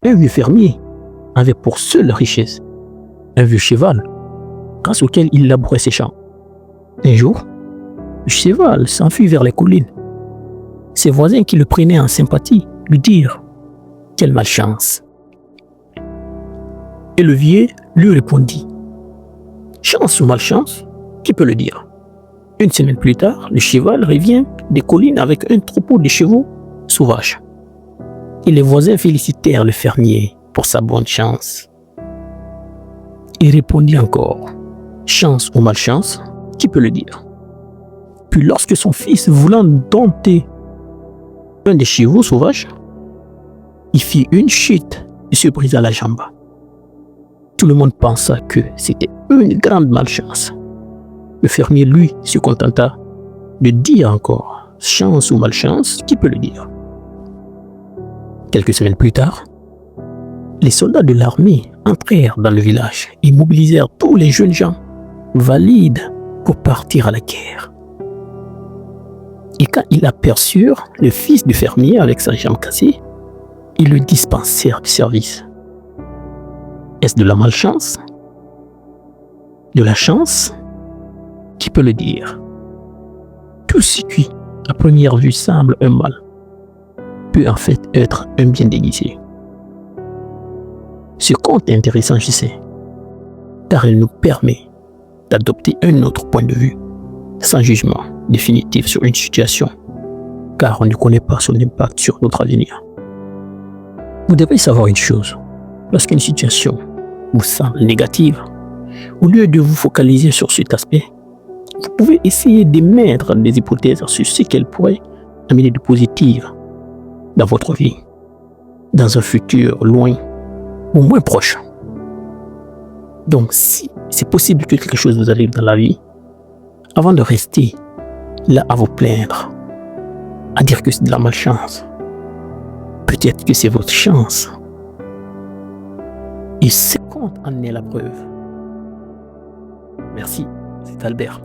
Un vieux fermier avait pour seule richesse un vieux cheval grâce auquel il labourait ses champs. Un jour, le cheval s'enfuit vers les collines. Ses voisins qui le prenaient en sympathie lui dirent « Quelle malchance !» Et le vieux lui répondit « Chance ou malchance, qui peut le dire ?» Une semaine plus tard, le cheval revient des collines avec un troupeau de chevaux sauvages. Et les voisins félicitèrent le fermier pour sa bonne chance. Il répondit encore « Chance ou malchance, qui peut le dire ?» Puis lorsque son fils, voulant dompter un des chevaux sauvages, il fit une chute et se brisa la jambe. Tout le monde pensa que c'était une grande malchance. Le fermier, lui, se contenta de dire encore « Chance ou malchance, qui peut le dire ?» Quelques semaines plus tard, les soldats de l'armée entrèrent dans le village et mobilisèrent tous les jeunes gens valides pour partir à la guerre. Et quand ils aperçurent le fils du fermier avec sa jambe cassée, ils le dispensèrent du service. Est-ce de la malchance? De la chance? Qui peut le dire? Tout ce qui, à première vue, semble un mal, peut en fait être un bien déguisé. Ce conte est intéressant, je sais, car il nous permet d'adopter un autre point de vue, sans jugement définitif sur une situation, car on ne connaît pas son impact sur notre avenir. Vous devez savoir une chose, lorsqu'une situation vous semble négative, au lieu de vous focaliser sur cet aspect, vous pouvez essayer d'émettre des hypothèses sur ce qu'elle pourrait amener de positif dans votre vie, dans un futur loin ou moins proche. Donc, si c'est possible que quelque chose vous arrive dans la vie, avant de rester là à vous plaindre, à dire que c'est de la malchance, peut-être que c'est votre chance. Et ce compte en est la preuve. Merci, c'est Albert.